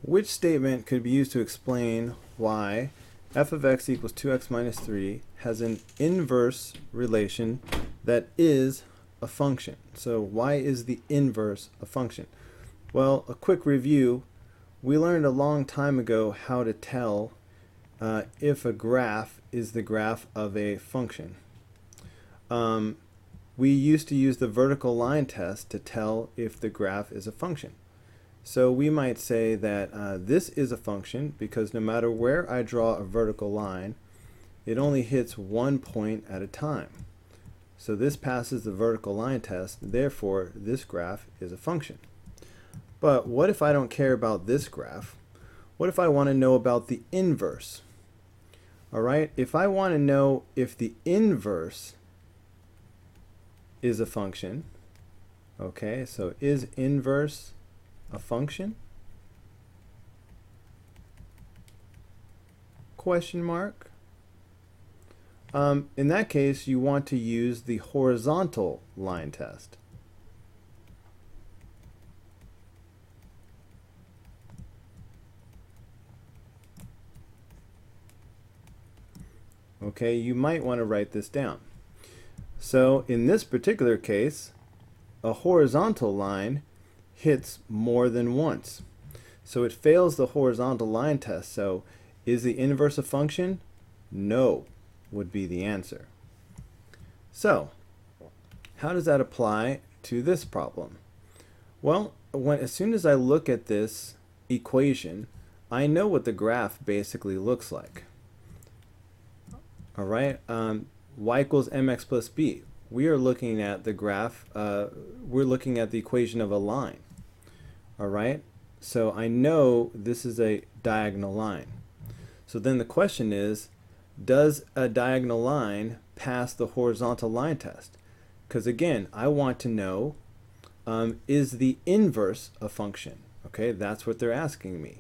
Which statement could be used to explain why f of x equals 2x minus 3 has an inverse relation that is a function? So why is the inverse a function? Well, a quick review. We learned a long time ago how to tell if a graph is the graph of a function. We used to use the vertical line test to tell if the graph is a function. So we might say that this is a function because no matter where I draw a vertical line, it only hits one point at a time. So this passes the vertical line test, therefore this graph is a function. But what if I don't care about this graph? What if I want to know about the inverse? Alright, if I want to know if the inverse is a function, okay, so is inverse a function? Question mark. In that case, you want to use the horizontal line test. Okay, you might want to write this down. So in this particular case, a horizontal line hits more than once. So it fails the horizontal line test. So is the inverse a function? No would be the answer. So how does that apply to this problem? Well, as soon as I look at this equation, I know what the graph basically looks like. All right, y equals mx plus b. We are looking at the graph, we're looking at the equation of a line. All right, so I know this is a diagonal line. So then the question is, does a diagonal line pass the horizontal line test? Because again, I want to know, is the inverse a function? Okay, that's what they're asking me.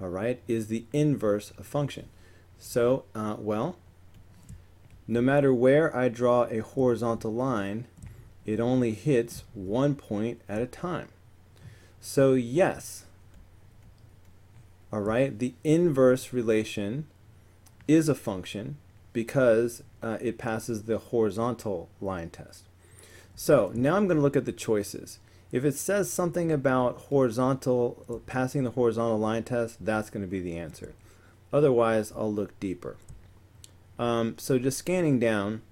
All right, is the inverse a function? So, well, no matter where I draw a horizontal line, it only hits one point at a time. So yes, all right, the inverse relation is a function because it passes the horizontal line test. So now I'm going to look at the choices. If it says something about horizontal, passing the horizontal line test, that's going to be the answer. Otherwise, I'll look deeper. So just scanning down,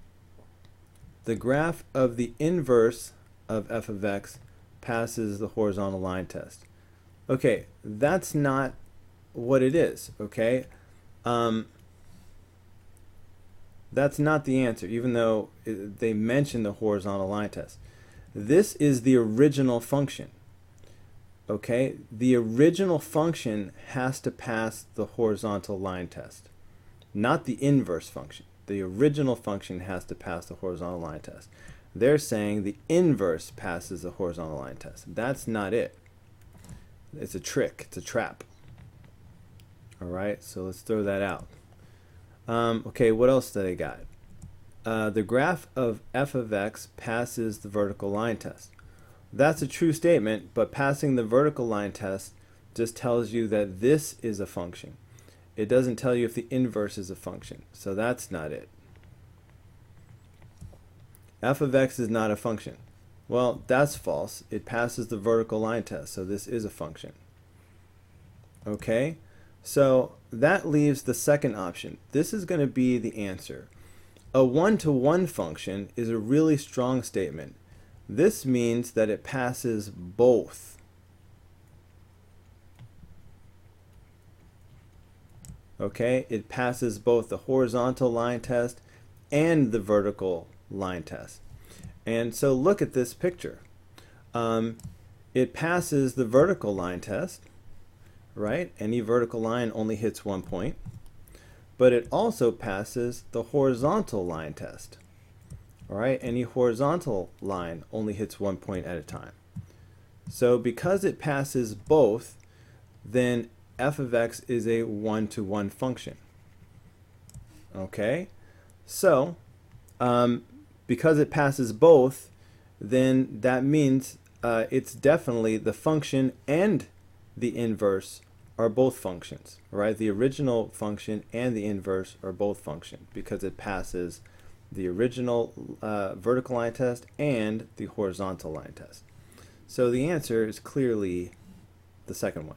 the graph of the inverse of f of x passes the horizontal line test. Okay, that's not what it is, okay? That's not the answer, even though they mention the horizontal line test. This is the original function, okay? The original function has to pass the horizontal line test. Not the inverse function. The original function has to pass the horizontal line test. They're saying the inverse passes the horizontal line test. That's not it. It's a trick. It's a trap. All right, so let's throw that out. Okay, what else do they got? The graph of f of x passes the vertical line test. That's a true statement, but passing the vertical line test just tells you that this is a function. It doesn't tell you if the inverse is a function, so that's not it. F of x is not a function. Well, that's false. It passes the vertical line test, so this is a function. Okay, so that leaves the second option. This is going to be the answer. A one-to-one function is a really strong statement. This means that it passes both. Okay, it passes both the horizontal line test and the vertical line test. And so look at this picture. It passes the vertical line test, right? Any vertical line only hits one point. But it also passes the horizontal line test. All right, any horizontal line only hits one point at a time. So because it passes both, then f of x is a one-to-one function. Okay, so because it passes both, then that means it's definitely the function and the inverse are both functions, right? The original function and the inverse are both functions because it passes the original vertical line test and the horizontal line test. So the answer is clearly the second one.